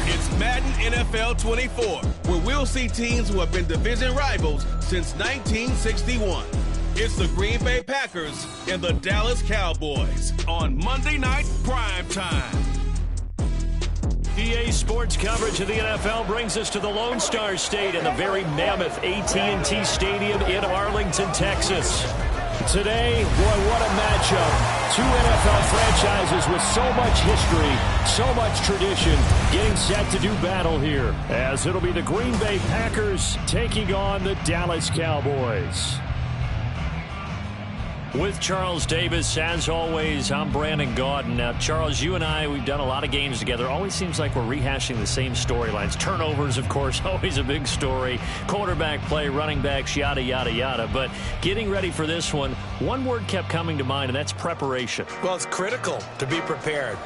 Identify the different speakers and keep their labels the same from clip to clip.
Speaker 1: It's Madden NFL 24, where we'll see teams who have been division rivals since 1961. It's the Green Bay Packers and the Dallas Cowboys on Monday Night Prime Time.
Speaker 2: EA Sports coverage of the NFL brings us to the Lone Star State and the very mammoth AT&T Stadium in Arlington, Texas. Today, boy, what a matchup. Two NFL franchises with so much history, so much tradition, getting set to do battle here, as it'll be the Green Bay Packers taking on the Dallas Cowboys. With Charles Davis, as always, I'm Brandon Gaudin. Now, Charles, you and I, we've done a lot of games together. Always seems like we're rehashing the same storylines. Turnovers, of course, always a big story. Quarterback play, running backs, yada, yada, yada. But getting ready for this one word kept coming to mind, and that's preparation.
Speaker 3: Well, it's critical to be prepared.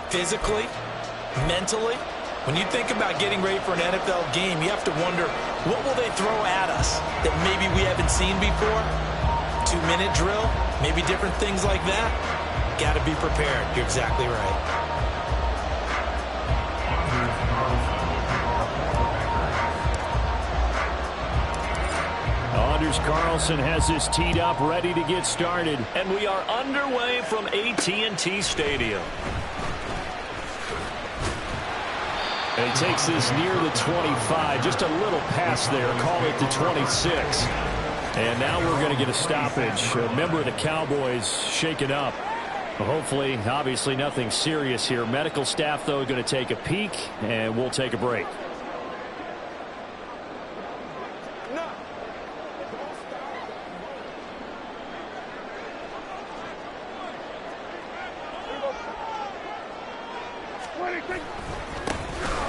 Speaker 3: Physically, mentally. When you think about getting ready for an NFL game, you have to wonder, what will they throw at us that maybe we haven't seen before? 2-minute drill, maybe different things like that. Got to be prepared. You're exactly right.
Speaker 2: Anders Carlson has this teed up, ready to get started. And we are underway from AT&T Stadium. And he takes this near the 25, just a little pass there, call it the 26. And now we're going to get a stoppage. A member of the Cowboys shaken up. Hopefully, obviously nothing serious here. Medical staff, though, going to take a peek, and we'll take a break.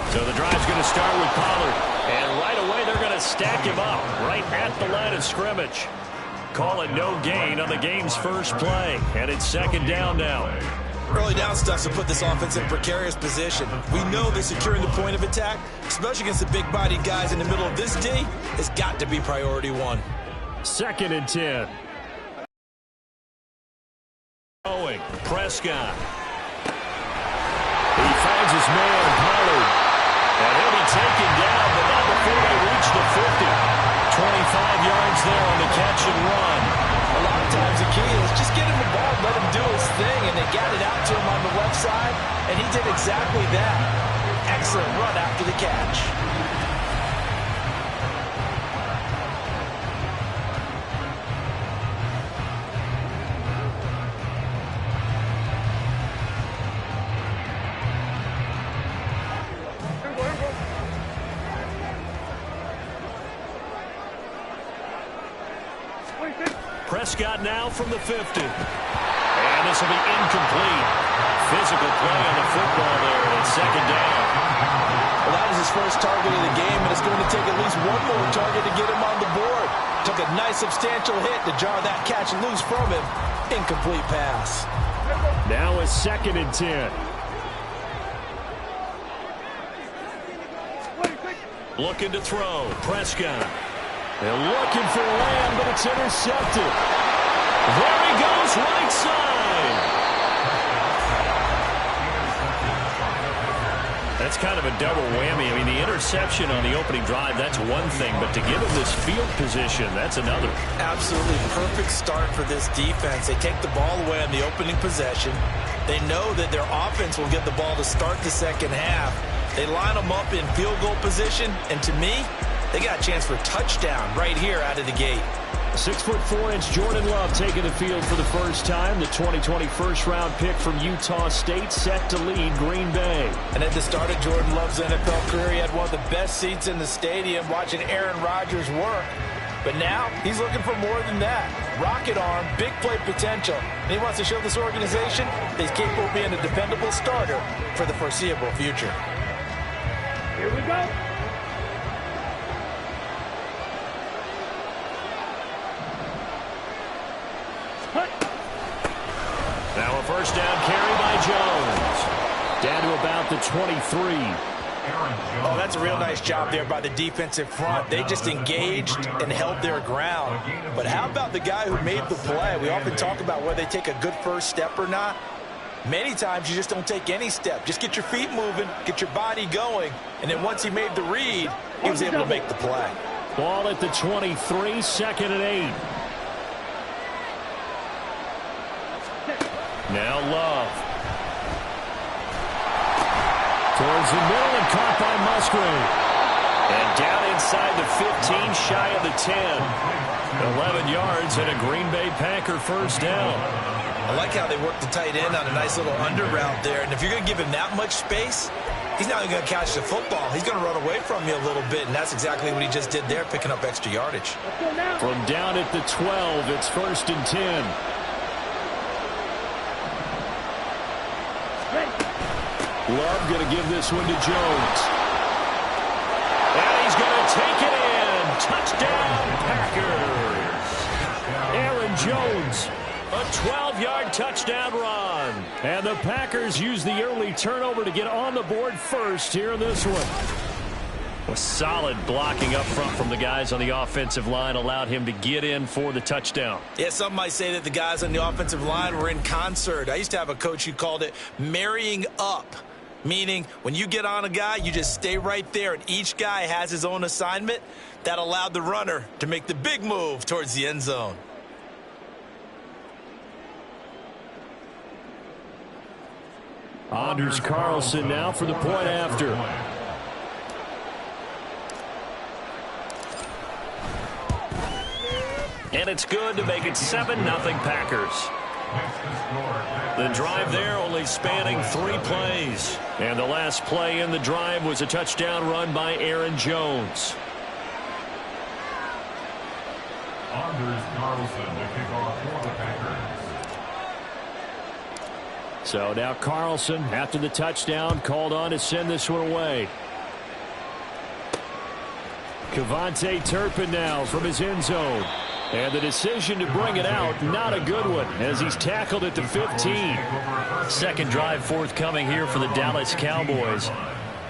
Speaker 2: So the drive's going to start with Pollard. And right away, they're going to stack him up right at the line of scrimmage. Call it no gain on the game's first play. And it's second down now.
Speaker 3: Early down stuff to put this offense in a precarious position. We know that securing the point of attack, especially against the big-bodied guys in the middle of this D, has got to be priority one.
Speaker 2: 2nd and 10. Prescott. He finds his man, Pollard. And he'll be taken down, but not before they reach the 50. 25 yards there on the catch and run.
Speaker 3: A lot of times the key is just get him the ball, let him do his thing, and they got it out to him on the left side, and he did exactly that. Excellent run after the catch.
Speaker 2: Prescott now from the 50. And this will be incomplete. Physical play on the football there, and it's second down.
Speaker 3: Well, that was his first target of the game, and it's going to take at least one more target to get him on the board. Took a nice substantial hit to jar that catch loose from him. Incomplete pass.
Speaker 2: Now a 2nd and 10. Looking to throw. Prescott. They're looking for Lamb, but it's intercepted. There he goes, right side. That's kind of a double whammy. I mean, the interception on the opening drive, that's one thing, but to give him this field position, that's another.
Speaker 3: Absolutely perfect start for this defense. They take the ball away on the opening possession. They know that their offense will get the ball to start the second half. They line them up in field goal position, and to me, they got a chance for a touchdown right here out of the gate.
Speaker 2: 6'4" Jordan Love taking the field for the first time. The 2020 first-round pick from Utah State set to lead Green Bay.
Speaker 3: And at the start of Jordan Love's NFL career, he had one of the best seats in the stadium watching Aaron Rodgers work. But now he's looking for more than that. Rocket arm, big play potential. And he wants to show this organization that he's capable of being a dependable starter for the foreseeable future.
Speaker 4: Here we go.
Speaker 2: Now a first down carry by Jones. Down to about the 23.
Speaker 3: Oh, that's a real nice job there by the defensive front. They just engaged and held their ground. But how about the guy who made the play? We often talk about whether they take a good first step or not. Many times you just don't take any step. Just get your feet moving, get your body going, and then once he made the read, he was able to make the play.
Speaker 2: Ball at the 23, 2nd and 8. Now Love. Towards the middle and caught by Musgrave. And down inside the 15, shy of the 10. 11 yards and a Green Bay Packer first down.
Speaker 3: I like how they work the tight end on a nice little under route there. And if you're going to give him that much space, he's not going to catch the football. He's going to run away from you a little bit, and that's exactly what he just did there, picking up extra yardage.
Speaker 2: From down at the 12, it's 1st and 10. Love going to give this one to Jones. And he's going to take it in. Touchdown, Packers. Aaron Jones. A 12-yard touchdown run. And the Packers use the early turnover to get on the board first here in this one. A solid blocking up front from the guys on the offensive line allowed him to get in for the touchdown.
Speaker 3: Yeah, some might say that the guys on the offensive line were in concert. I used to have a coach who called it marrying up, meaning when you get on a guy, you just stay right there, and each guy has his own assignment. That allowed the runner to make the big move towards the end zone.
Speaker 2: Anders Carlson now for the point after. And it's good to make it 7-0 Packers. The drive there only spanning 3 plays. And the last play in the drive was a touchdown run by Aaron Jones.
Speaker 5: Anders Carlson to kick off for the Packers.
Speaker 2: So now Carlson, after the touchdown, called on to send this one away. Kevontae Turpin now from his end zone. And the decision to bring it out, not a good one, as he's tackled at the 15. Second drive forthcoming here for the Dallas Cowboys.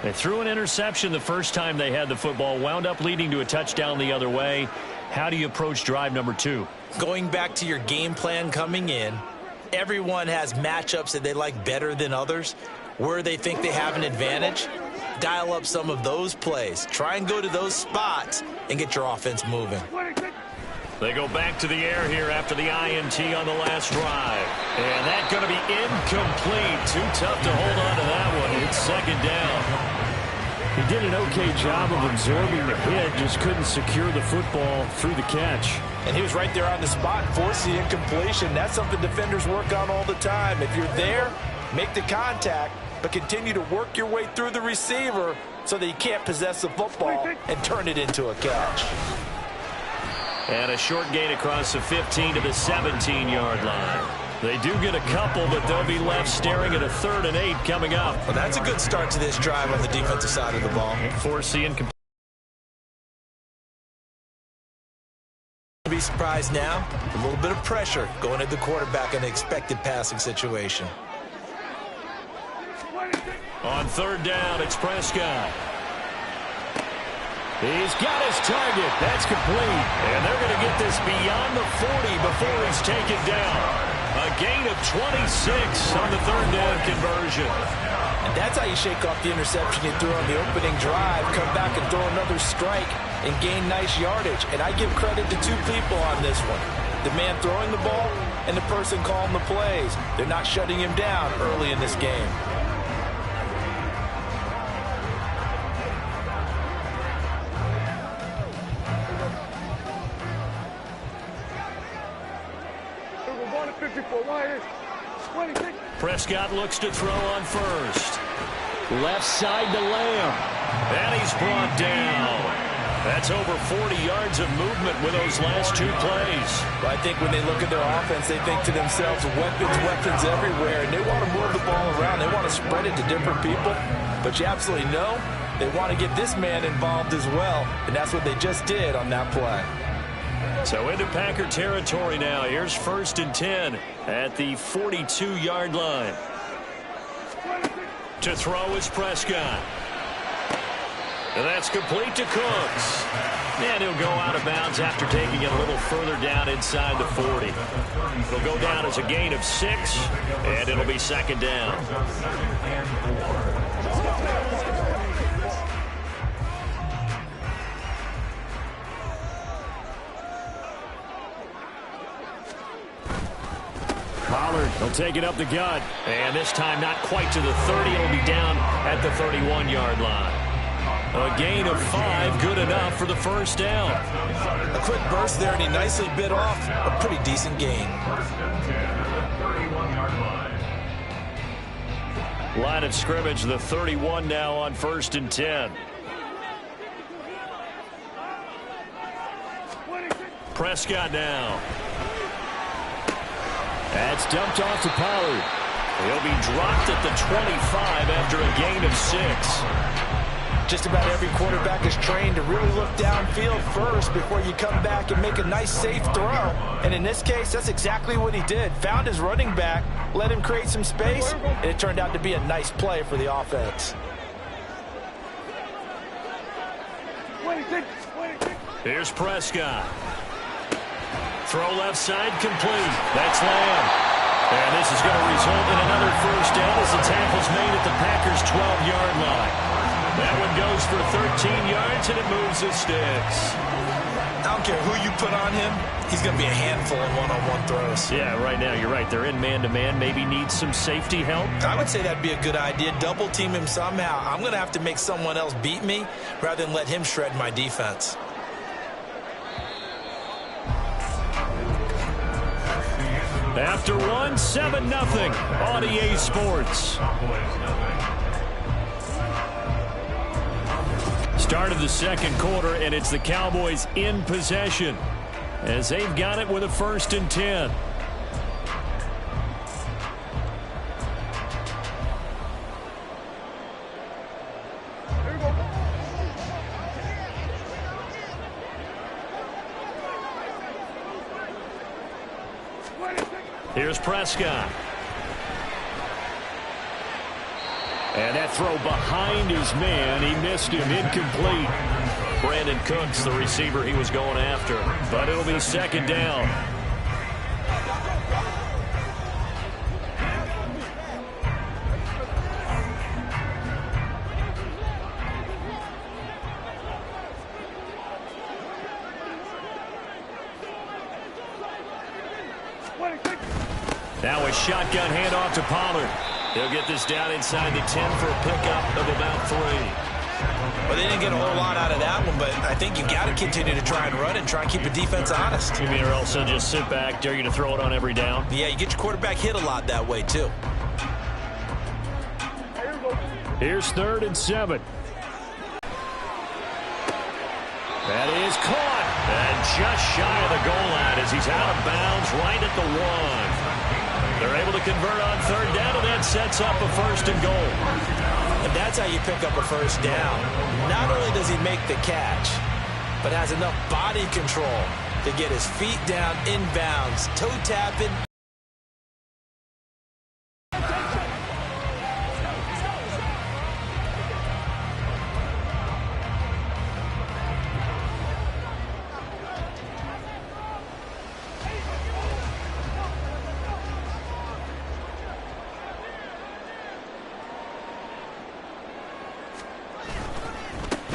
Speaker 2: They threw an interception the first time they had the football, wound up leading to a touchdown the other way. How do you approach drive number 2?
Speaker 3: Going back to your game plan coming in, everyone has matchups that they like better than others. Where they think they have an advantage, dial up some of those plays. Try and go to those spots and get your offense moving.
Speaker 2: They go back to the air here after the INT on the last drive. And that's going to be incomplete. Too tough to hold on to that one. It's 2nd down. He did an okay job of absorbing the hit, just couldn't secure the football through the catch.
Speaker 3: And he was right there on the spot, forcing the incompletion. That's something defenders work on all the time. If you're there, make the contact, but continue to work your way through the receiver so that he can't possess the football and turn it into a catch.
Speaker 2: And a short gain across the 15 to the 17-yard line. They do get a couple, but they'll be left staring at a 3rd and 8 coming up.
Speaker 3: Well, that's a good start to this drive on the defensive side of the ball.
Speaker 2: Force the incomplete.
Speaker 3: Be surprised now. A little bit of pressure going at the quarterback in an expected passing situation.
Speaker 2: On 3rd down, it's Prescott. He's got his target. That's complete. And they're going to get this beyond the 40 before he's taken down. A gain of 26 on the 3rd down conversion.
Speaker 3: And that's how you shake off the interception you threw on the opening drive, come back and throw another strike and gain nice yardage. And I give credit to 2 people on this one. The man throwing the ball and the person calling the plays. They're not shutting him down early in this game.
Speaker 2: Prescott looks to throw on first. Left side to Lamb. And he's brought down. That's over 40 yards of movement with those last 2 plays.
Speaker 3: Well, I think when they look at their offense, they think to themselves, weapons everywhere, and they want to move the ball around. They want to spread it to different people. But you absolutely know they want to get this man involved as well, and that's what they just did on that play.
Speaker 2: So into Packer territory now. Here's 1st and 10 at the 42-yard line. To throw is Prescott. And that's complete to Cooks. And he'll go out of bounds after taking it a little further down inside the 40. It'll go down as a gain of 6, and it'll be second down. Pollard, he'll take it up the gut. And this time not quite to the 30. It'll be down at the 31-yard line. A gain of 5, good enough for the first down.
Speaker 3: A quick burst there, and he nicely bit off a pretty decent gain.
Speaker 2: Line of scrimmage, the 31 now on 1st and 10. Prescott now. That's dumped off to Pollard. He'll be dropped at the 25 after a gain of 6.
Speaker 3: Just about every quarterback is trained to really look downfield first before you come back and make a nice, safe throw. And in this case, that's exactly what he did. Found his running back, let him create some space, and it turned out to be a nice play for the offense.
Speaker 2: Here's Prescott. Throw left side complete. That's Lamb. And this is going to result in another first down as the tackle's made at the Packers' 12-yard line. That one goes for 13 yards, and it moves the sticks.
Speaker 3: I don't care who you put on him. He's going to be a handful in one-on-one throws.
Speaker 2: Yeah, right now, you're right. They're in man-to-man. Maybe need some safety help.
Speaker 3: I would say that'd be a good idea. Double team him somehow. I'm going to have to make someone else beat me rather than let him shred my defense.
Speaker 2: After one, 7-0 on EA Sports. Start of the second quarter, and it's the Cowboys in possession as they've got it with a 1st and 10. Here's Prescott. And that throw behind his man. He missed him. Incomplete. Brandon Cooks, the receiver he was going after. But it'll be second down. Now a shotgun handoff to Pollard. He'll get this down inside the 10 for a pickup of about 3.
Speaker 3: Well, they didn't get a whole lot out of that one, but I think you've got to continue to try and run and try and keep the defense honest.
Speaker 2: You mean or else they'll just sit back, dare you to throw it on every down?
Speaker 3: Yeah, you get your quarterback hit a lot that way, too.
Speaker 2: Here's 3rd and 7. That is caught. And just shy of the goal line as he's out of bounds right at the 1. They're able to convert on 3rd down, and that sets up a 1st and goal.
Speaker 3: And that's how you pick up a first down. Not only does he make the catch, but has enough body control to get his feet down inbounds, toe tapping.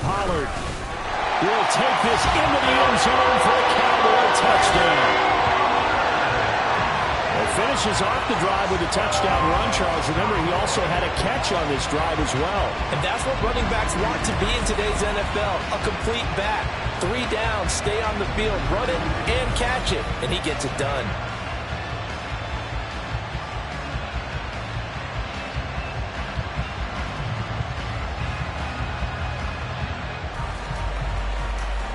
Speaker 2: Pollard will take this into the end zone for a Cowboy touchdown. Well, finishes off the drive with a touchdown run, Charles. Remember, he also had a catch on this drive as well.
Speaker 3: And that's what running backs want to be in today's NFL, a complete back. 3 down, stay on the field, run it and catch it, and he gets it done.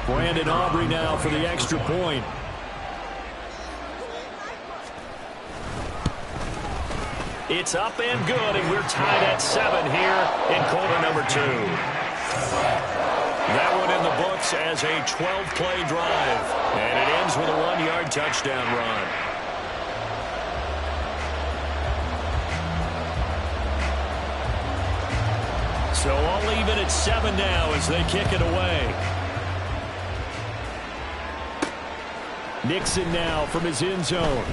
Speaker 2: Brandon Aubrey now for the extra point. It's up and good, and we're tied at 7 here in quarter number 2. That one in the books as a 12-play drive, and it ends with a 1-yard touchdown run. So all even at 7 now as they kick it away. Nixon now from his end zone.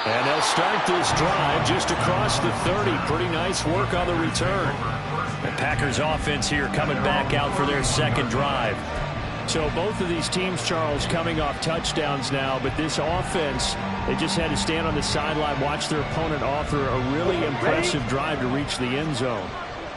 Speaker 2: And they'll start this drive just across the 30. Pretty nice work on the return. The Packers offense here coming back out for their second drive. So both of these teams, Charles, coming off touchdowns now, but this offense, they just had to stand on the sideline, watch their opponent offer a really impressive drive to reach the end zone.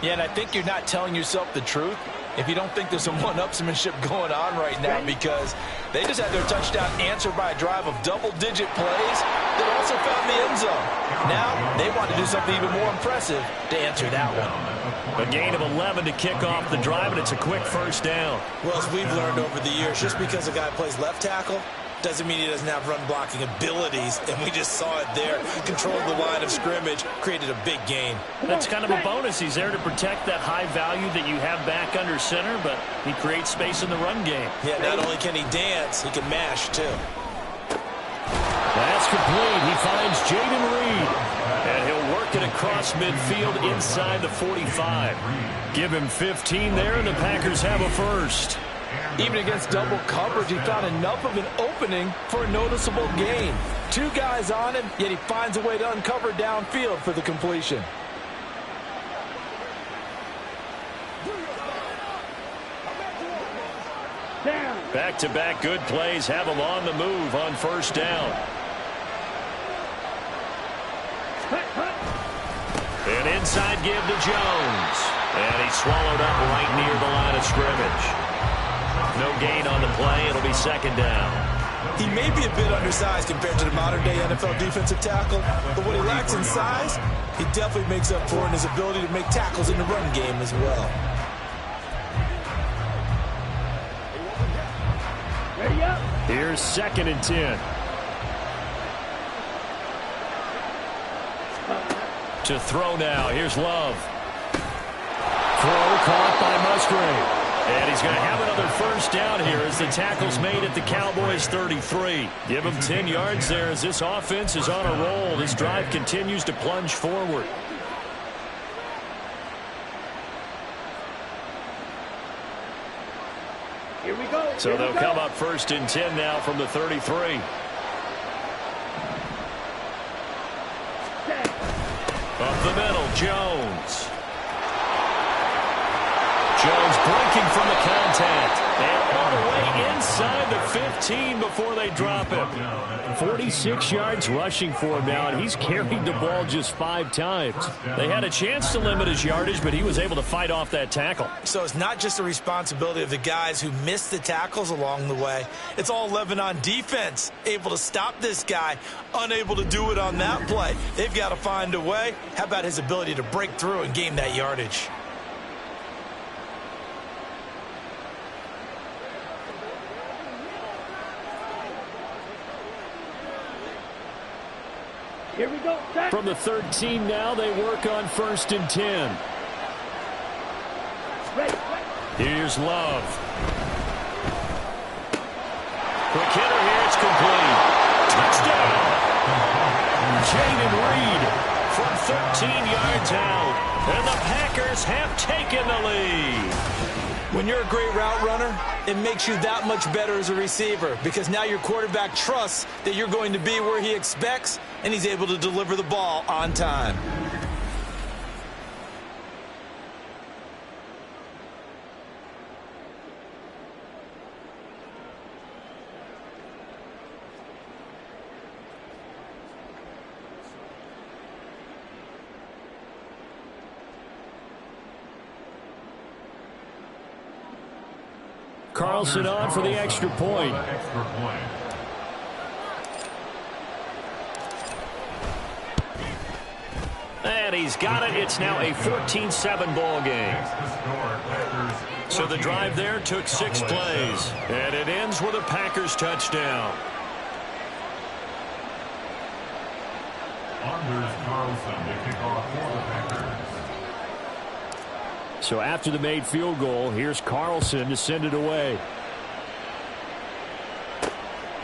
Speaker 3: Yeah, and I think you're not telling yourself the truth if you don't think there's some one-upsmanship going on right now, because they just had their touchdown answered by a drive of double-digit plays that also found the end zone. Now they want to do something even more impressive to answer that one.
Speaker 2: A gain of 11 to kick off the drive, and it's a quick first down.
Speaker 3: Well, as we've learned over the years, just because a guy plays left tackle doesn't mean he doesn't have run-blocking abilities, and we just saw it there. Controlled the line of scrimmage, created a big gain.
Speaker 2: That's kind of a bonus. He's there to protect that high value that you have back under center, but he creates space in the run game.
Speaker 3: Yeah, not only can he dance, he can mash, too.
Speaker 2: That's complete. He finds Jaden Reed, and he'll work it across midfield inside the 45. Give him 15 there, and the Packers have a first.
Speaker 3: Even against double coverage, he found enough of an opening for a noticeable gain. Two guys on him, yet he finds a way to uncover downfield for the completion.
Speaker 2: Back-to-back good plays have him on the move on first down. An inside give to Jones. And he's swallowed up right near the line of scrimmage. No gain on the play. It'll be second down.
Speaker 3: He may be a bit undersized compared to the modern-day NFL defensive tackle, but what he lacks in size, he definitely makes up for in his ability to make tackles in the run game as well.
Speaker 4: Ready up.
Speaker 2: Here's 2nd and 10. To throw now. Here's Love. Throw caught by Musgrave. And he's going to have another first down here as the tackle's made at the Cowboys 33. Give him 10 yards there as this offense is on a roll. This drive continues to plunge forward.
Speaker 4: Here we go.
Speaker 2: So they'll come up 1st and 10 now from the 33. Up the middle, Jones. Jones breaking from the contact. And all the way inside the 15 before they drop him. 46 yards rushing for him now, and he's carried the ball just 5 times. They had a chance to limit his yardage, but he was able to fight off that tackle.
Speaker 3: So it's not just the responsibility of the guys who missed the tackles along the way. It's all 11 on defense. Able to stop this guy, unable to do it on that play. They've got to find a way. How about his ability to break through and gain that yardage?
Speaker 4: Here we go.
Speaker 2: From the 13 now, they work on 1st and 10. Here's Love. Quick hitter here, it's complete. Touchdown! Jaden Reed from 13 yards out. And the Packers have taken the lead.
Speaker 3: When you're a great route runner, it makes you that much better as a receiver, because now your quarterback trusts that you're going to be where he expects, and he's able to deliver the ball on time.
Speaker 2: Carlson on for the extra point. And he's got it. It's now a 14-7 ball game. So the drive there took 6 plays. And it ends with a Packers touchdown.
Speaker 5: Anders Carlson to kick off for the Packers.
Speaker 2: So after the made field goal, here's Carlson to send it away.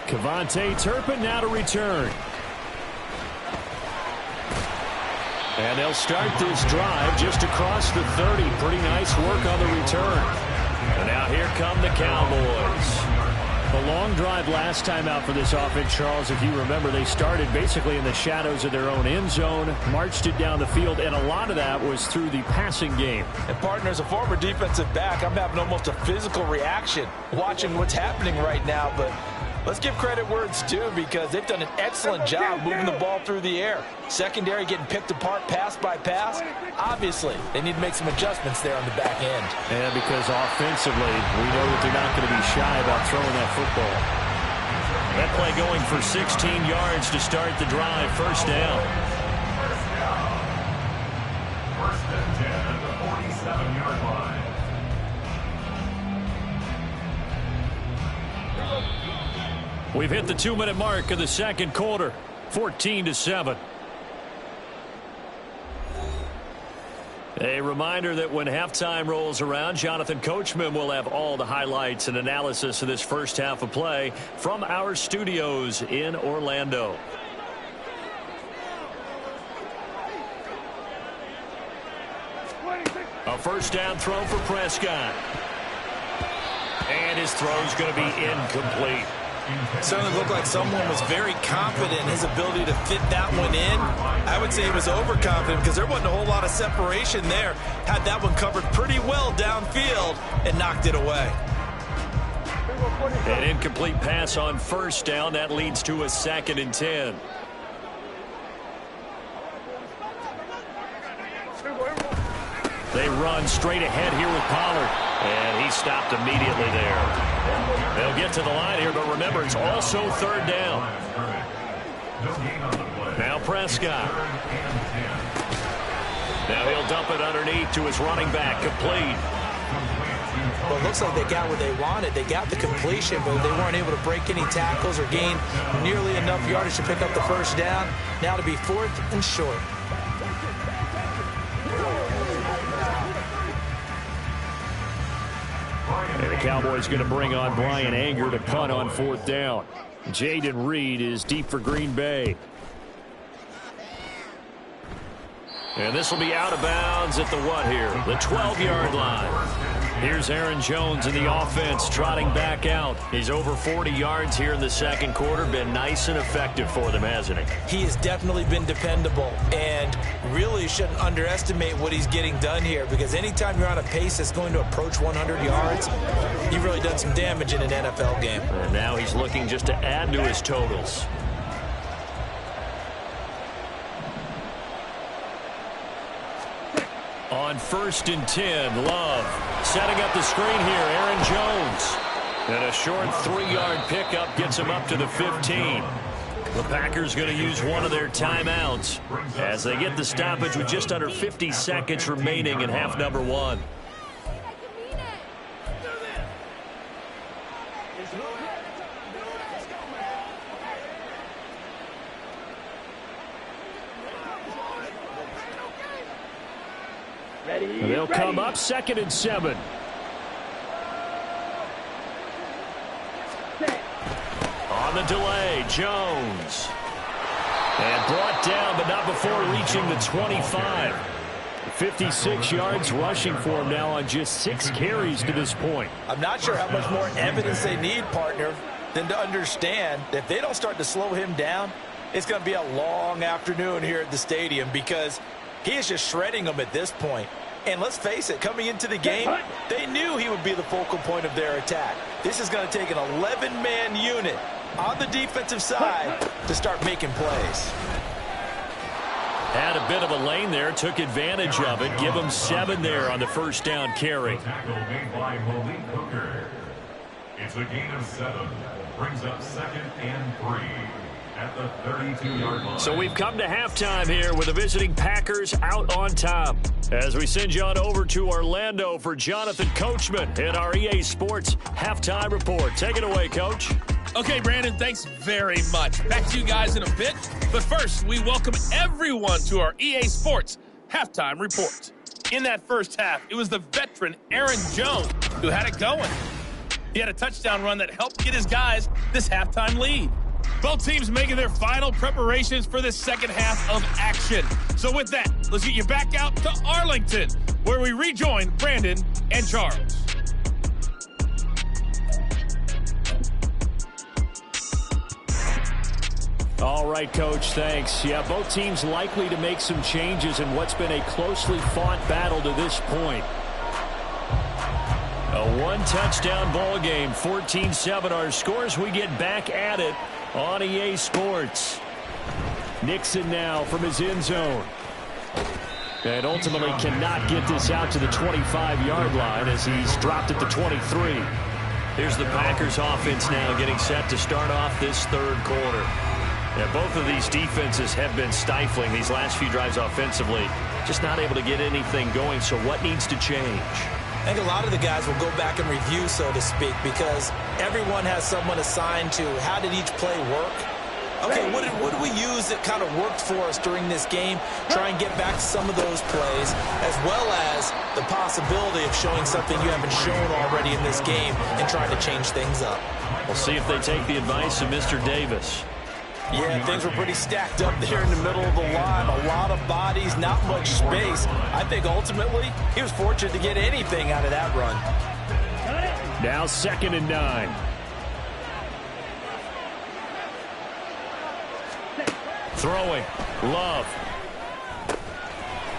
Speaker 2: Kevontae Turpin now to return. And they'll start this drive just across the 30. Pretty nice work on the return. And now here come the Cowboys. A long drive last time out for this offense, Charles. If you remember, they started basically in the shadows of their own end zone, marched it down the field, and a lot of that was through the passing game.
Speaker 3: And, partner, as a former defensive back, I'm having almost a physical reaction watching what's happening right now. But let's give credit where it's due, because they've done an excellent job moving the ball through the air. Secondary getting picked apart pass by pass. Obviously, they need to make some adjustments there on the back end.
Speaker 2: And because offensively, we know that they're not going to be shy about throwing that football. That play going for 16 yards to start the drive. First down.
Speaker 5: First and 10 at the 47-yard line.
Speaker 2: We've hit the 2-minute mark of the second quarter. 14-7. A reminder that when halftime rolls around, Jonathan Coachman will have all the highlights and analysis of this first half of play from our studios in Orlando. A first down throw for Prescott. And his throw's going to be incomplete.
Speaker 3: Certainly looked like someone was very confident in his ability to fit that one in. I would say he was overconfident because there wasn't a whole lot of separation there. Had that one covered pretty well downfield and knocked it away.
Speaker 2: An incomplete pass on first down. That leads to a 2nd and 10. They run straight ahead here with Pollard. And he stopped immediately there. They'll get to the line here, but remember, it's also third down. Now Prescott. Now he'll dump it underneath to his running back, complete.
Speaker 3: Well, it looks like they got what they wanted. They got the completion, but they weren't able to break any tackles or gain nearly enough yardage to pick up the first down. Now to be 4th and short.
Speaker 2: And the Cowboys going to bring on Brian Anger to punt on 4th down. Jaden Reed is deep for Green Bay. And this will be out of bounds at the what here? The 12-yard line. Here's Aaron Jones in the offense trotting back out. He's over 40 yards here in the second quarter. Been nice and effective for them, hasn't he?
Speaker 3: He has definitely been dependable, and really shouldn't underestimate what he's getting done here, because anytime you're on a pace that's going to approach 100 yards, you've really done some damage in an NFL game.
Speaker 2: And now he's looking just to add to his totals. On 1st and 10, Love setting up the screen here, Aaron Jones. And a short 3-yard pickup gets him up to the 15. The Packers going to use one of their timeouts as they get the stoppage with just under 50 seconds remaining in half number 1. And they'll come up 2nd and 7. On the delay, Jones. And brought down, but not before reaching the 25. 56 yards rushing for him now on just 6 carries to this point.
Speaker 3: I'm not sure how much more evidence they need, partner, than to understand that if they don't start to slow him down, it's going to be a long afternoon here at the stadium, because he is just shredding them at this point. And let's face it, coming into the game, they knew he would be the focal point of their attack. This is going to take an 11-man unit on the defensive side to start making plays.
Speaker 2: Had a bit of a lane there, took advantage of it. Give him 7 there on the first down carry.
Speaker 5: Tackle made by Malik Hooker. It's a gain of 7. Brings up 2nd and 3. At the 32-yard line.
Speaker 2: So we've come to halftime here with the visiting Packers out on top. As we send you on over to Orlando for Jonathan Coachman in our EA Sports Halftime Report. Take it away, Coach.
Speaker 6: Okay, Brandon, thanks very much. Back to you guys in a bit. But first, we welcome everyone to our EA Sports Halftime Report. In that first half, it was the veteran Aaron Jones who had it going. He had a touchdown run that helped get his guys this halftime lead. Both teams making their final preparations for the second half of action. So with that, let's get you back out to Arlington, where we rejoin Brandon and Charles.
Speaker 2: All right, Coach, thanks. Yeah, both teams likely to make some changes in what's been a closely fought battle to this point. A one-touchdown ball game, 14-7 our scores. We get back at it on EA Sports. Nixon now from his end zone. And ultimately cannot get this out to the 25-yard line as he's dropped at the 23. Here's the Packers offense now getting set to start off this third quarter. Yeah, both of these defenses have been stifling these last few drives offensively. Just not able to get anything going, so what needs to change?
Speaker 3: I think a lot of the guys will go back and review, so to speak, because everyone has someone assigned to how did each play work. Okay, what did we use that kind of worked for us during this game? Try and get back to some of those plays, as well as the possibility of showing something you haven't shown already in this game and trying to change things up.
Speaker 2: We'll see if they take the advice of Mr. Davis.
Speaker 3: Yeah, things were pretty stacked up there in the middle of the line. A lot of bodies, not much space. I think ultimately he was fortunate to get anything out of that run.
Speaker 2: Now 2nd and 9. Throwing. Love.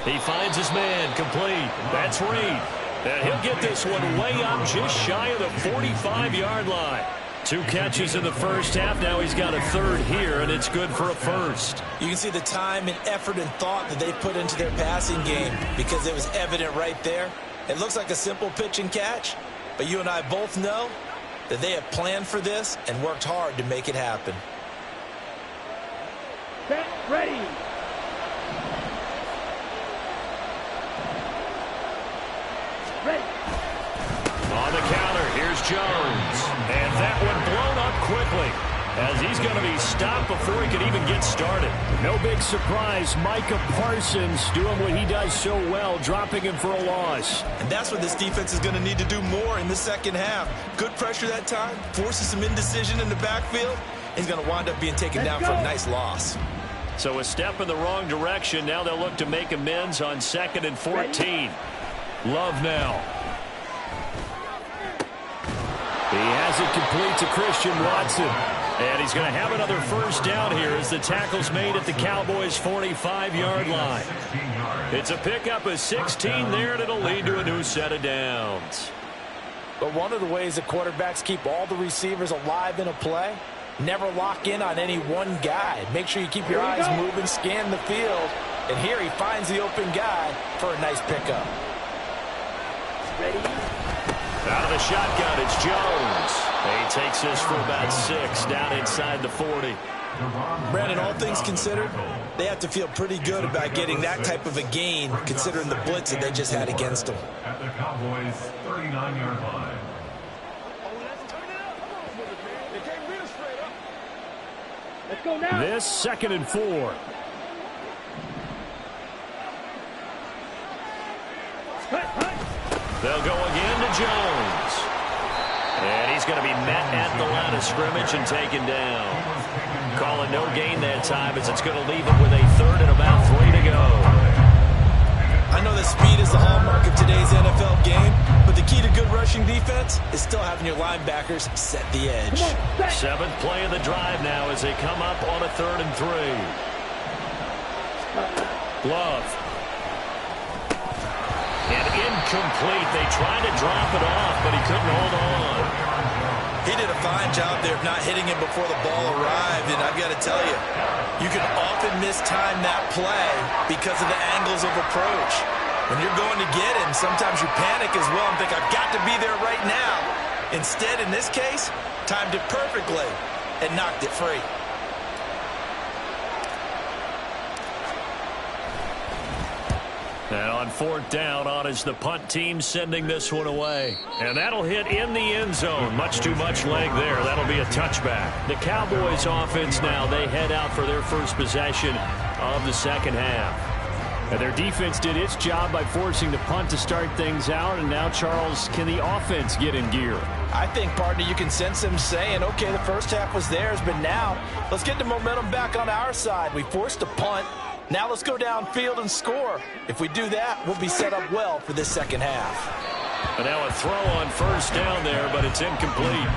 Speaker 2: He finds his man. Complete. That's Reed. And he'll get this one way up just shy of the 45-yard line. 2 catches in the first half. Now he's got a third here, and it's good for a first.
Speaker 3: You can see the time and effort and thought that they put into their passing game because it was evident right there. It looks like a simple pitch and catch, but you and I both know that they have planned for this and worked hard to make it happen.
Speaker 4: Set, ready. Ready.
Speaker 2: On the counter, here's Jones. And that one blown up quickly as he's going to be stopped before he can even get started. No big surprise, Micah Parsons doing what he does so well, dropping him for a loss.
Speaker 3: And that's what this defense is going to need to do more in the second half. Good pressure that time, forces some indecision in the backfield. He's going to wind up being taken down for a nice loss.
Speaker 2: So a step in the wrong direction. Now they'll look to make amends on 2nd and 14. Love now. He has it complete to Christian Watson. And he's going to have another first down here as the tackle's made at the Cowboys' 45-yard line. It's a pickup of 16 there, and it'll lead to a new set of downs.
Speaker 3: But one of the ways that quarterbacks keep all the receivers alive in a play, never lock in on any one guy. Make sure you keep your eyes moving, scan the field. And here he finds the open guy for a nice pickup.
Speaker 4: Ready.
Speaker 2: Out of the shotgun, it's Jones. He takes this for about 6 down inside the 40.
Speaker 3: Brandon, all things considered, they have to feel pretty good about getting that type of a gain considering the blitz that they just had against them.
Speaker 5: At the Cowboys' 39-yard line.
Speaker 4: Let's go now.
Speaker 2: This 2nd and 4. They'll go again to Jones. And he's going to be met at the line of scrimmage and taken down. Calling no gain that time as it's going to leave him with a 3rd and about 3 to go.
Speaker 3: I know that speed is the hallmark of today's NFL game, but the key to good rushing defense is still having your linebackers set the edge.
Speaker 2: 7th play of the drive now as they come up on a 3rd and 3. Love. And incomplete. They tried to drop it off, but he couldn't hold on.
Speaker 3: He did a fine job there of not hitting him before the ball arrived, and I've got to tell you, you can often mistime that play because of the angles of approach. When you're going to get him, sometimes you panic as well and think, I've got to be there right now. Instead, in this case, timed it perfectly and knocked it free.
Speaker 2: And on 4th down, on is the punt team sending this one away. And that'll hit in the end zone. Much too much leg there. That'll be a touchback. The Cowboys offense now, they head out for their first possession of the second half. And their defense did its job by forcing the punt to start things out. And now, Charles, can the offense get in gear?
Speaker 3: I think, partner, you can sense them saying, okay, the first half was theirs, but now let's get the momentum back on our side. We forced a punt. Now let's go downfield and score. If we do that, we'll be set up well for this second half.
Speaker 2: And now a throw on first down there, but it's incomplete.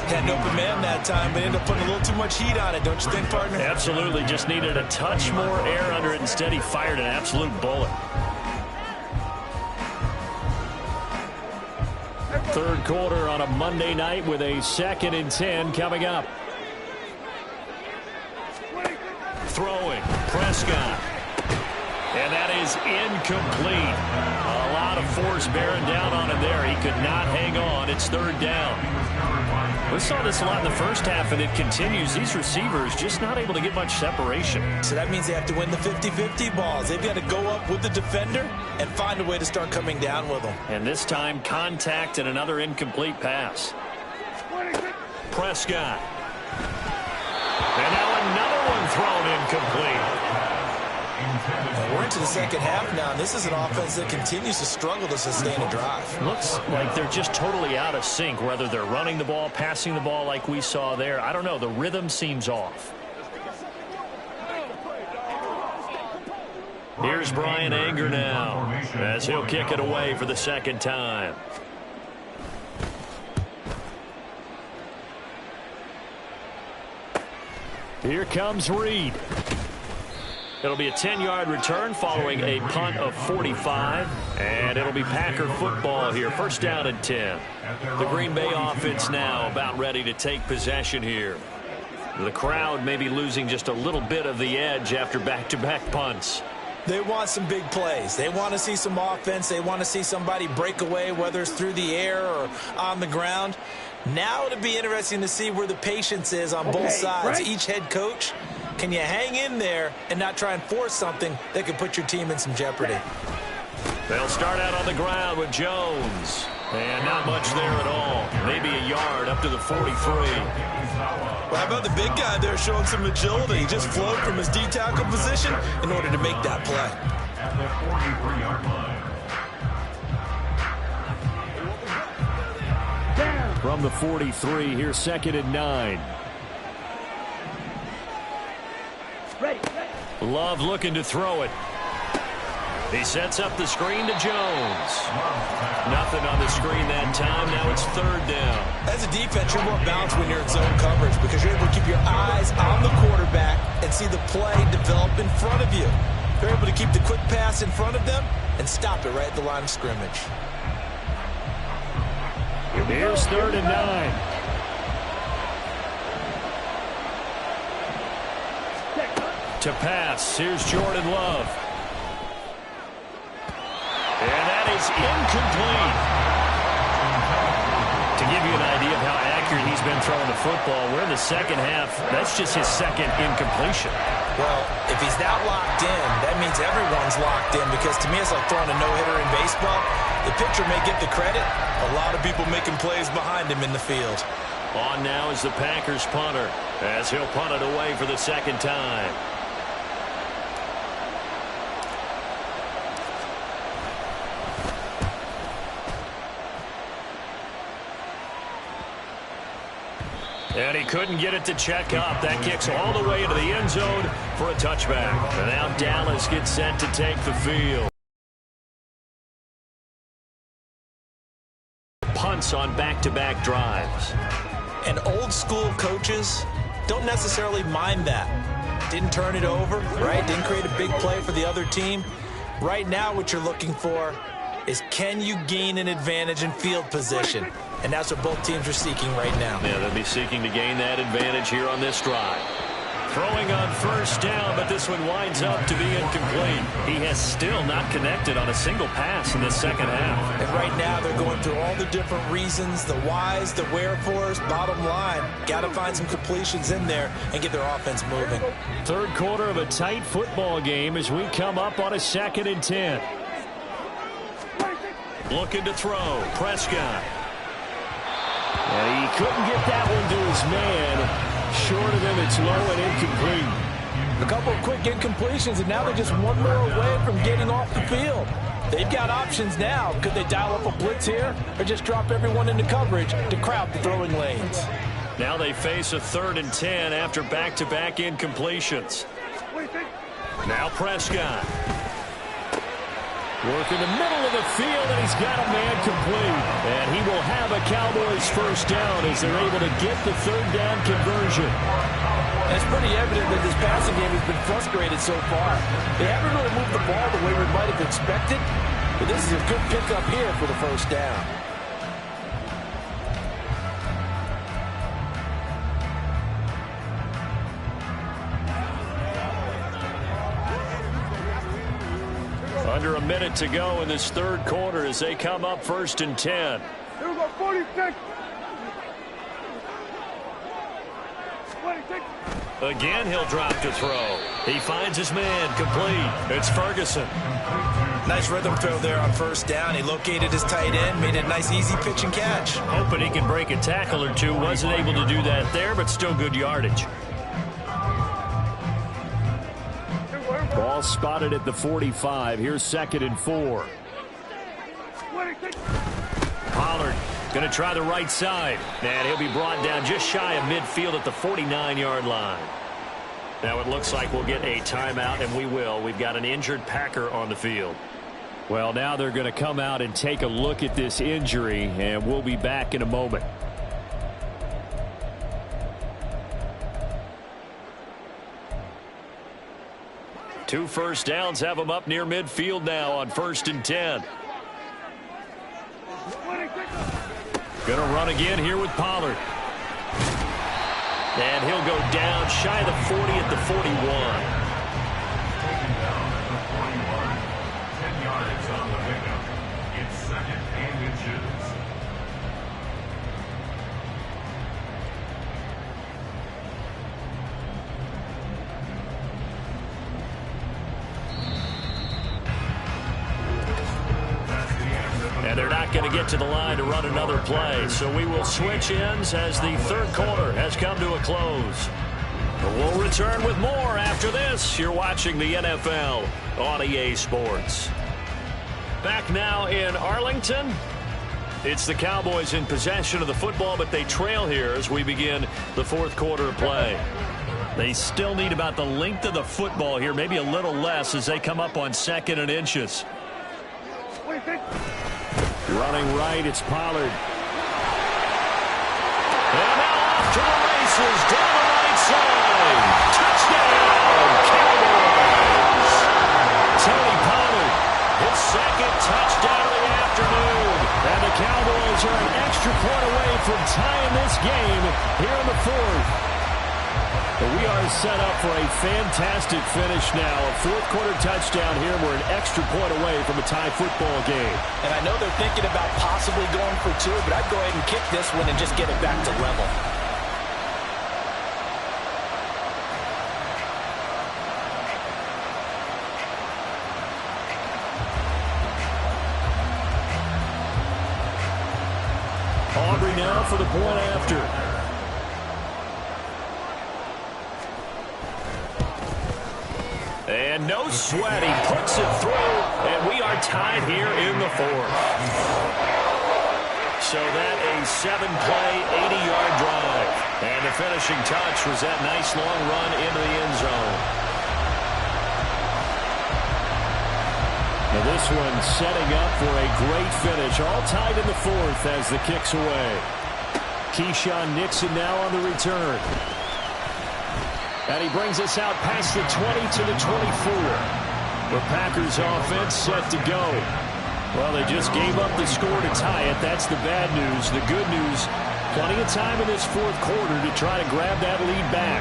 Speaker 3: Had an open man that time, but ended up putting a little too much heat on it, don't you think, partner?
Speaker 2: Absolutely. Just needed a touch more air under it. Instead, he fired an absolute bullet. Third quarter on a Monday night with a 2nd and 10 coming up. Throwing, Prescott. And that is incomplete. A lot of force bearing down on him there. He could not hang on. It's 3rd down. We saw this a lot in the first half, and it continues. These receivers just not able to get much separation.
Speaker 3: So that means they have to win the 50-50 balls. They've got to go up with the defender and find a way to start coming down with them.
Speaker 2: And this time, contact and another incomplete pass. Prescott. And now another one thrown incomplete.
Speaker 3: And we're into the second half now, and this is an offense that continues to struggle to sustain a drive.
Speaker 2: Looks like they're just totally out of sync, whether they're running the ball, passing the ball like we saw there. I don't know. The rhythm seems off. Here's Brian Anger now as he'll kick it away for the 2nd time. Here comes Reed. It'll be a 10-yard return following a punt of 45, and it'll be Packer football here. 1st down and 10. The Green Bay offense now about ready to take possession here. The crowd may be losing just a little bit of the edge after back-to-back punts.
Speaker 3: They want some big plays. They want to see some offense. They want to see somebody break away, whether it's through the air or on the ground. Now it'll be interesting to see where the patience is on both sides.
Speaker 4: Right.
Speaker 3: Each head coach, can you hang in there and not try and force something that could put your team in some jeopardy?
Speaker 2: They'll start out on the ground with Jones. And not much there at all. Maybe a yard up to the 43.
Speaker 3: Well, how about the big guy there showing some agility? He just flowed from his D-tackle position in order to make that play.
Speaker 5: At the 43-yard line.
Speaker 2: From the 43, here's 2nd and 9.
Speaker 4: Ready.
Speaker 2: Love looking to throw it. He sets up the screen to Jones. Nothing on the screen that time. Now it's 3rd down.
Speaker 3: As a defense, you're more balanced when you're in zone coverage because you're able to keep your eyes on the quarterback and see the play develop in front of you. You're able to keep the quick pass in front of them and stop it right at the line of scrimmage.
Speaker 2: Here's 3rd and 9. To pass, here's Jordan Love. And that is incomplete. To give you an idea of how accurate he's been throwing the football, we're in the second half. That's just his 2nd incompletion.
Speaker 3: Well, if he's that locked in, that means everyone's locked in because to me it's like throwing a no-hitter in baseball. The pitcher may get the credit. A lot of people making plays behind him in the field.
Speaker 2: On now is the Packers punter as he'll punt it away for the 2nd time. And he couldn't get it to check up. That kicks all the way into the end zone for a touchback. And now Dallas gets set to take the field. Punts on back-to-back drives.
Speaker 3: And old school coaches don't necessarily mind that. Didn't turn it over, right? Didn't create a big play for the other team. Right now what you're looking for is can you gain an advantage in field position? And that's what both teams are seeking right now.
Speaker 2: Yeah, they'll be seeking to gain that advantage here on this drive. Throwing on 1st down, but this one winds up to be incomplete. He has still not connected on a single pass in the 2nd half.
Speaker 3: And right now they're going through all the different reasons, the whys, the wherefores. Bottom line, got to find some completions in there and get their offense moving.
Speaker 2: 3rd quarter of a tight football game as we come up on a 2nd and 10. Looking to throw, Prescott. And he couldn't get that one to his man. Short of him, it's low and incomplete.
Speaker 3: A couple of quick incompletions, and now they're just one more away from getting off the field. They've got options now. Could they dial up a blitz here or just drop everyone into coverage to crowd the throwing lanes?
Speaker 2: Now they face a 3rd and 10 after back-to-back incompletions. Now Prescott. Working the middle of the field, and he's got a man complete. And he will have a Cowboys first down as they're able to get the third down conversion.
Speaker 3: It's pretty evident that this passing game has been frustrated so far. They haven't really moved the ball the way we might have expected, but this is a good pickup here for the first down.
Speaker 2: Under a minute to go in this third quarter as they come up 1st and 10.
Speaker 4: Here we go, 46.
Speaker 2: Again, he'll drop to throw. He finds his man complete. It's Ferguson.
Speaker 3: Nice rhythm throw there on first down. He located his tight end, made it a nice easy pitch and catch.
Speaker 2: Hoping he can break a tackle or two. Wasn't able to do that there, but still good yardage. Ball spotted at the 45. Here's 2nd and 4. Pollard going to try the right side. And he'll be brought down just shy of midfield at the 49-yard line. Now it looks like we'll get a timeout, and we will. We've got an injured Packer on the field. Well, now they're going to come out and take a look at this injury, and we'll be back in a moment. Two first downs have them up near midfield now on 1st and 10. Going to run again here with Pollard. And he'll go down shy of the 40 at the 41.
Speaker 5: Taken down at the 41. 10 yards on the pickup. It's 2nd and inches.
Speaker 2: And they're not going to get to the line to run another play. So we will switch ends as the third quarter has come to a close. We'll return with more after this. You're watching the NFL on EA Sports. Back now in Arlington. It's the Cowboys in possession of the football, but they trail here as we begin the fourth quarter of play. They still need about the length of the football here, maybe a little less as they come up on 2nd and inches. Running right, it's Pollard. And now off to the races, down the right side. Touchdown, Cowboys! Tony Pollard, his 2nd touchdown of the afternoon. And the Cowboys are an extra point away from tying this game here in the 4th. But we are set up for a fantastic finish now. A fourth-quarter touchdown here. We're an extra point away from a tie football game.
Speaker 3: And I know they're thinking about possibly going for 2, but I'd go ahead and kick this one and just get it back to level.
Speaker 2: Aubrey now for the point after. And no sweat. He puts it through, and we are tied here in the 4th. So that a 7-play, 80-yard drive. And the finishing touch was that nice long run into the end zone. Now this one setting up for a great finish. All tied in the 4th as the kick's away. Keyshawn Nixon now on the return. And he brings us out past the 20 to the 24. The Packers offense set to go. Well, they just gave up the score to tie it. That's the bad news. The good news, plenty of time in this fourth quarter to try to grab that lead back.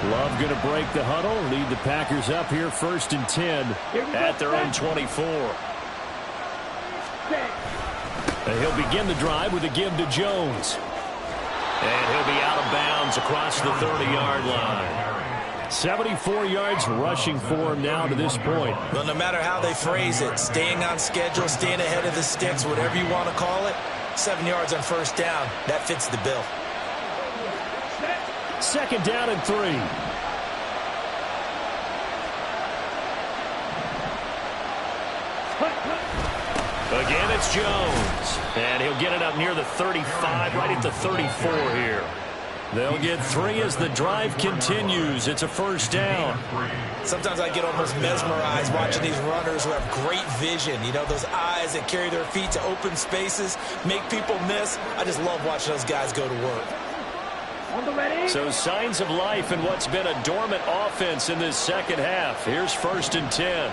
Speaker 2: Love going to break the huddle, lead the Packers up here 1st and 10 at their own 24. And he'll begin the drive with a give to Jones. And he'll be out of bounds across the 30-yard line. 74 yards rushing for him now to this point.
Speaker 3: Well, no matter how they phrase it, staying on schedule, staying ahead of the sticks, whatever you want to call it, 7 yards on first down, that fits the bill.
Speaker 2: 2nd down and 3. Again, it's Jones. And he'll get it up near the 35, right at the 34 here. They'll get 3 as the drive continues. It's a first down.
Speaker 3: Sometimes I get almost mesmerized watching these runners who have great vision. You know, those eyes that carry their feet to open spaces, make people miss. I just love watching those guys go to work.
Speaker 2: So signs of life in what's been a dormant offense in this second half. Here's 1st and 10.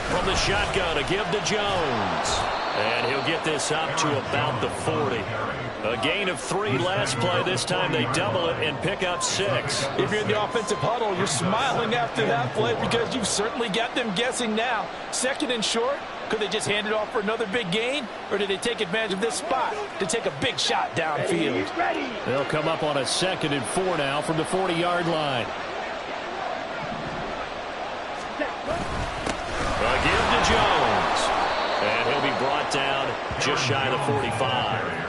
Speaker 2: From the shotgun, a give to Jones. And he'll get this up to about the 40. A gain of 3 last play. This time they double it and pick up 6.
Speaker 3: If you're in the offensive huddle, you're smiling after that play because you've certainly got them guessing now. 2nd and short. Could they just hand it off for another big gain? Or did they take advantage of this spot to take a big shot downfield?
Speaker 2: They'll come up on a 2nd and 4 now from the 40-yard line. A give to Jones. And he'll be brought down just shy of the 45.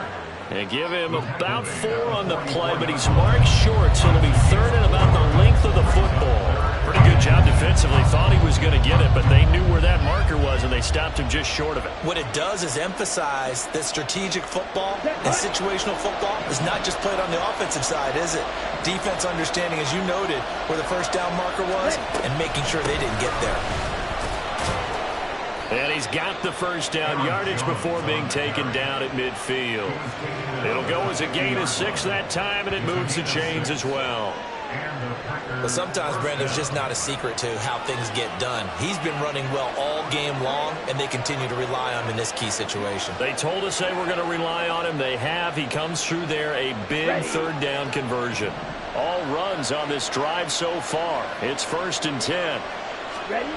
Speaker 2: And give him about 4 on the play, but he's marked short, so it'll be 3rd and about the length of the football. Pretty good job defensively. Thought he was going to get it, but they knew where that marker was, and they stopped him just short of it.
Speaker 3: What it does is emphasize that strategic football and situational football is not just played on the offensive side, is it? Defense understanding, as you noted, where the first down marker was and making sure they didn't get there.
Speaker 2: And he's got the first down yardage before being taken down at midfield. It'll go as a gain of 6 that time, and it moves the chains as well.
Speaker 3: But sometimes, Brent, there's just not a secret to how things get done. He's been running well all game long, and they continue to rely on him in this key situation.
Speaker 2: They told us they were going to rely on him. They have. He comes through there, a big 3rd down conversion. All runs on this drive so far. It's 1st and 10.
Speaker 4: Ready?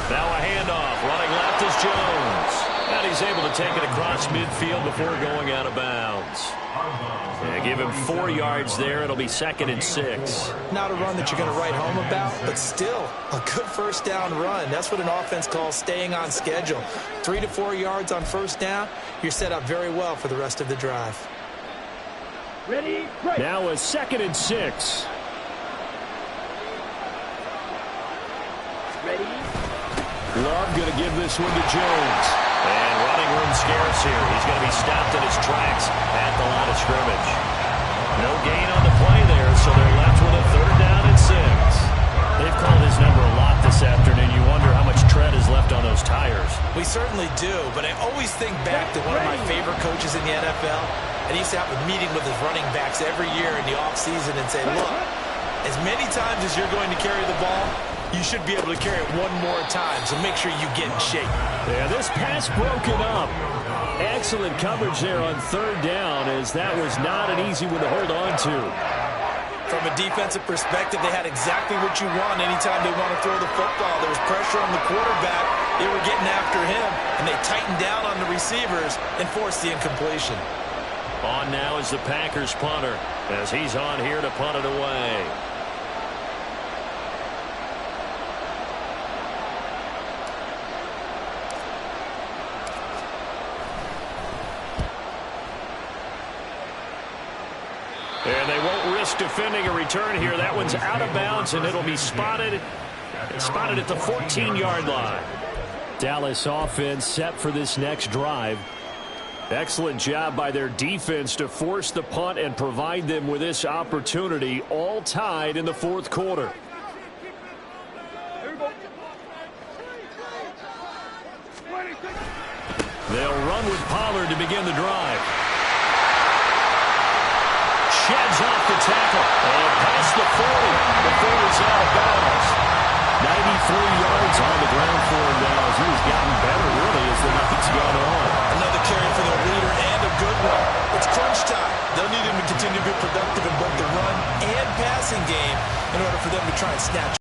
Speaker 2: Now a handoff. Running left is Jones. And he's able to take it across midfield before going out of bounds. Yeah, give him 4 yards there. It'll be 2nd and 6.
Speaker 3: Not a run that you're going to write home about, but still a good first down run. That's what an offense calls staying on schedule. 3 to 4 yards on first down. You're set up very well for the rest of the drive.
Speaker 4: Ready? Break.
Speaker 2: Now a 2nd and 6.
Speaker 4: Ready?
Speaker 2: Love going to give this one to Jones. And running room scarce here. He's going to be stopped in his tracks at the line of scrimmage. No gain on the play there, so they're left with a 3rd down and 6. They've called his number a lot this afternoon. You wonder how much tread is left on those tires.
Speaker 3: We certainly do, but I always think back to one of my favorite coaches in the NFL. And he used to have a meeting with his running backs every year in the offseason and say, look, as many times as you're going to carry the ball, you should be able to carry it 1 more time, so make sure you get in shape.
Speaker 2: Yeah, this pass broken up. Excellent coverage there on 3rd down, as that was not an easy one to hold on to.
Speaker 3: From a defensive perspective, they had exactly what you want anytime they want to throw the football. There was pressure on the quarterback. They were getting after him, and they tightened down on the receivers and forced the incompletion.
Speaker 2: On now is the Packers punter, as he's on here to punt it away. And they won't risk defending a return here. That one's out of bounds, and it'll be spotted at the 14-yard line. Dallas offense set for this next drive. Excellent job by their defense to force the punt and provide them with this opportunity, all tied in the 4th quarter. They'll run with Pollard to begin the drive. Sheds off the tackle and past the 40 before it's out of bounds. 93 yards on the ground for him now as he has gotten better really as the night's gone on.
Speaker 3: Another carry for the leader and a good one. It's crunch time. They'll need him to continue to be productive in both the run and passing game in order for them to try and snatch.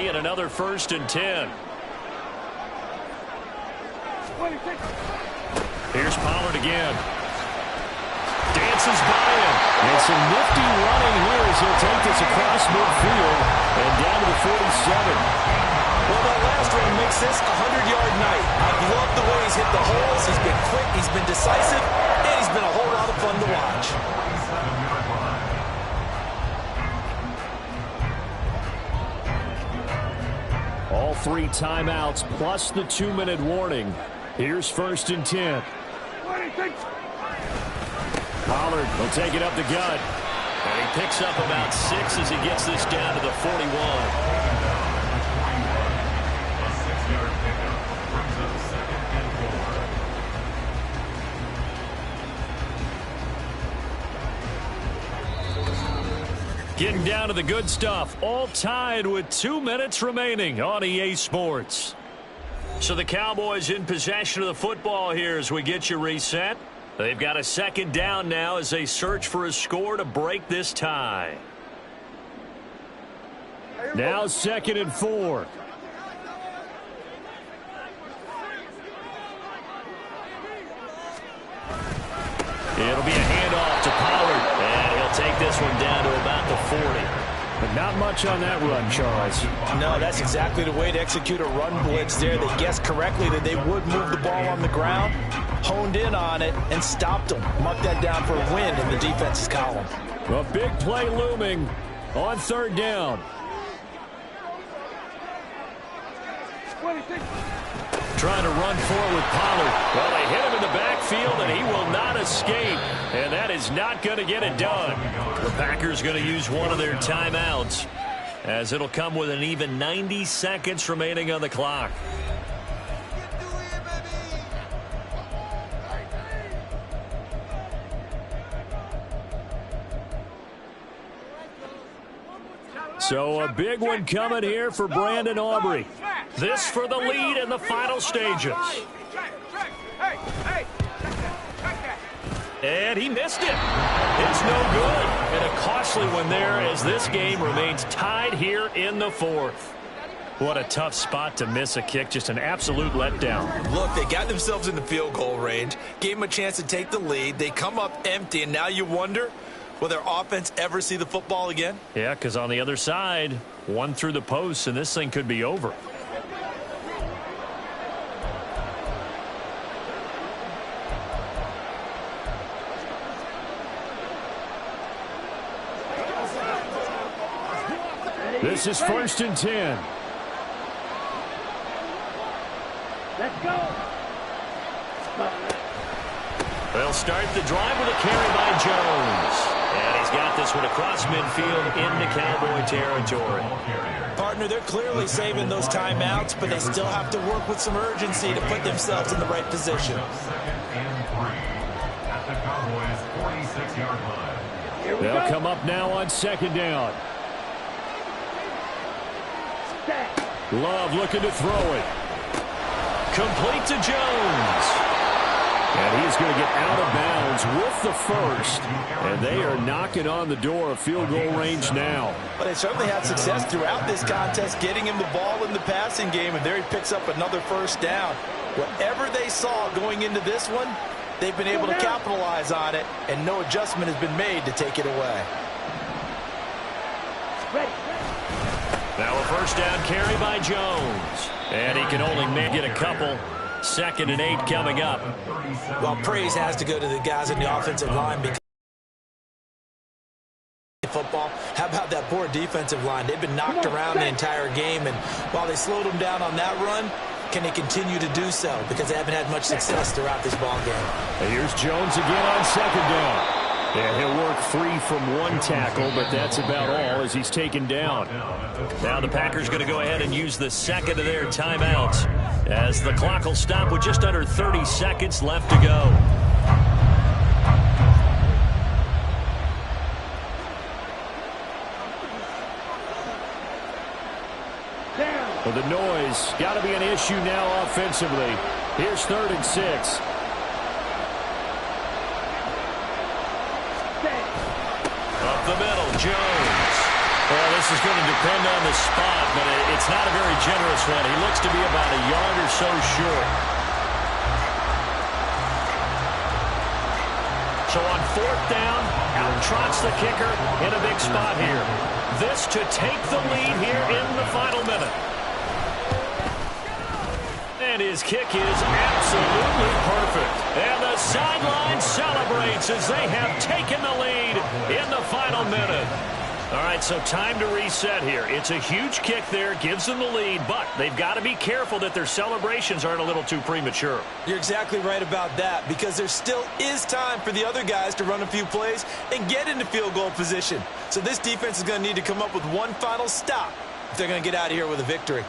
Speaker 2: And another 1st and 10. Here's Pollard again. Dances by him. And some nifty running here as he'll take this across midfield and down to the 47.
Speaker 3: Well, that last one makes this a 100-yard night. I've loved the way he's hit the holes. He's been quick, he's been decisive, and he's been a whole lot of fun to watch.
Speaker 2: 3 timeouts plus the 2-minute warning. Here's 1st and 10. Pollard will take it up the gut.
Speaker 3: And he picks up about 6 as he gets this down to the 41.
Speaker 2: Getting down to the good stuff. All tied with 2 minutes remaining on EA Sports.
Speaker 3: So the Cowboys in possession of the football here as we get you reset. They've got a 2nd down now as they search for a score to break this tie.
Speaker 2: Now 2nd and 4.
Speaker 3: It'll be a handoff to Pollard. And he'll take this one down to about the 40.
Speaker 2: But not much on that run, Charles.
Speaker 7: No, that's exactly the way to execute a run blitz there. They guessed correctly that they would move the ball on the ground, honed in on it, and stopped them. Mark that down for a win in the defense's column.
Speaker 2: A big play looming on 3rd down. Trying to run forward with Pollard. Well, they hit him in the backfield, and he will not escape. And that is not going to get it done.
Speaker 3: The Packers going to use one of their timeouts, as it'll come with an even 90 seconds remaining on the clock.
Speaker 2: So a big one coming here for Brandon Aubrey. This for the lead in the final stages.
Speaker 3: And he missed it. It's no good. And a costly one there as this game remains tied here in the 4th.
Speaker 2: What a tough spot to miss a kick. Just an absolute letdown.
Speaker 7: Look, they got themselves in the field goal range, gave them a chance to take the lead. They come up empty, and now you wonder, will their offense ever see the football again?
Speaker 2: Yeah, because on the other side, one through the post, and this thing could be over. This is 1st and 10.
Speaker 4: Let's go.
Speaker 3: They'll start the drive with a carry by Jones. And he's got this one across midfield into Cowboy territory.
Speaker 7: Partner, they're clearly saving those timeouts, but they still have to work with some urgency to put themselves in the right position.
Speaker 5: 2nd and 3 at the Cowboys' 46-yard line.
Speaker 2: They'll come up now on 2nd down. Love looking to throw it.
Speaker 3: Complete to Jones.
Speaker 2: And he's going to get out of bounds with the 1st. And they are knocking on the door of field goal range now.
Speaker 7: But they certainly had success throughout this contest, getting him the ball in the passing game, and there he picks up another 1st down. Whatever they saw going into this one, they've been able to capitalize on it, and no adjustment has been made to take it away.
Speaker 2: Now a 1st down carry by Jones. And he can only get a couple. 2nd and 8 coming up.
Speaker 7: Well, praise has to go to the guys in the offensive line because football. How about that poor defensive line? They've been knocked around the entire game, and while they slowed them down on that run, can they continue to do so? Because they haven't had much success throughout this ball game.
Speaker 2: And here's Jones again on 2nd down. Yeah, he'll work free from one tackle, but that's about all as he's taken down.
Speaker 3: Now the Packers going to go ahead and use the 2nd of their timeouts as the clock will stop with just under 30 seconds left to go.
Speaker 2: Well, the noise got to be an issue now offensively. Here's 3rd and 6.
Speaker 3: Up the middle, Jones. Well, this is going to depend on the spot, but it's not a very generous one. He looks to be about a yard or so short.
Speaker 2: So on 4th down, out trots the kicker in a big spot here. This to take the lead here in the final minute. And his kick is absolutely perfect. And the sideline celebrates as they have taken the lead in the final minute. All right, so time to reset here. It's a huge kick there, gives them the lead, but they've got to be careful that their celebrations aren't a little too premature.
Speaker 7: You're exactly right about that, because there still is time for the other guys to run a few plays and get into field goal position. So this defense is going to need to come up with one final stop if they're going to get out of here with a victory.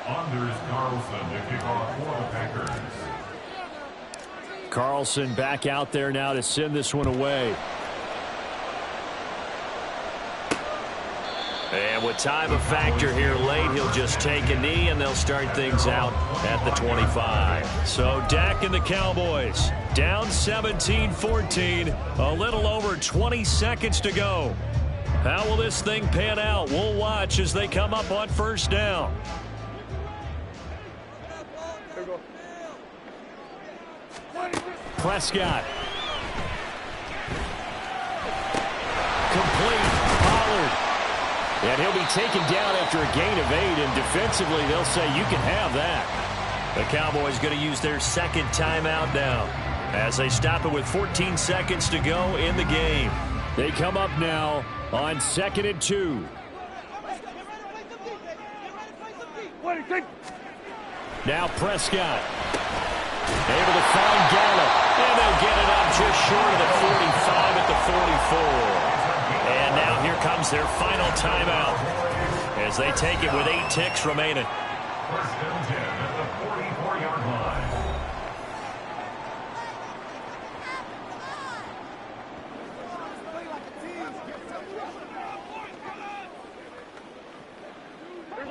Speaker 5: Anders Carlson to kick off for the Packers.
Speaker 2: Carlson back out there now to send this one away. And with time a factor here late, he'll just take a knee, and they'll start things out at the 25. So Dak and the Cowboys down 17-14, a little over 20 seconds to go. How will this thing pan out? We'll watch as they come up on first down. Prescott. Complete. Pollard. And he'll be taken down after a gain of 8, and defensively they'll say you can have that. The Cowboys going to use their second timeout now as they stop it with 14 seconds to go in the game. They come up now on 2nd and 2. Now Prescott. Able to find Gallup, and they'll get it up just short of the 45 at the 44. And now here comes their final timeout as they take it with 8 ticks remaining.
Speaker 5: First and 10 at the 44-yard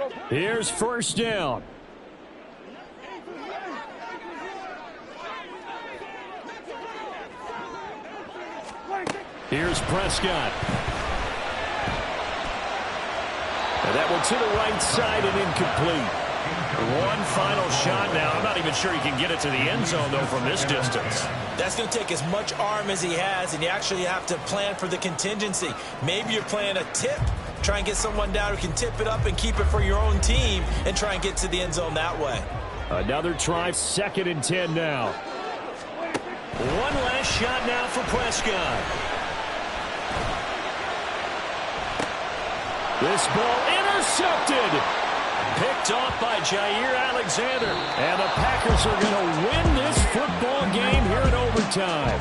Speaker 5: line.
Speaker 2: Here's first down. Here's Prescott. And that one to the right side and incomplete. One final shot now. I'm not even sure he can get it to the end zone, though, from this distance.
Speaker 7: That's going to take as much arm as he has, and you actually have to plan for the contingency. Maybe you're playing a tip. Try and get someone down who can tip it up and keep it for your own team and try and get to the end zone that way. Another try, 2nd and 10 now. One last shot now for Prescott. This ball intercepted. Picked off by Jair Alexander. And the Packers are going to win this football game here in overtime.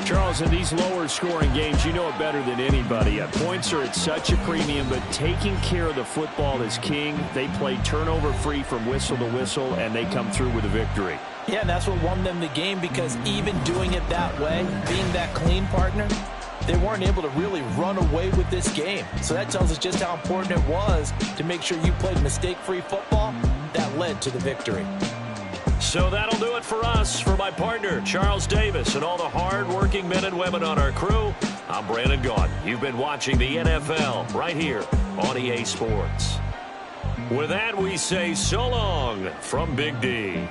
Speaker 7: Charles, in these lower-scoring games, you know it better than anybody. Points are at such a premium, but taking care of the football is king. They play turnover-free from whistle to whistle, and they come through with a victory.
Speaker 3: Yeah, and that's what won them the game, because even doing it that way, being that clean partner, they weren't able to really run away with this game. So that tells us just how important it was to make sure you played mistake-free football. That led to the victory.
Speaker 2: So that'll do it for us. For my partner, Charles Davis, and all the hard-working men and women on our crew, I'm Brandon Gaudin. You've been watching the NFL right here on EA Sports. With that, we say so long from Big D.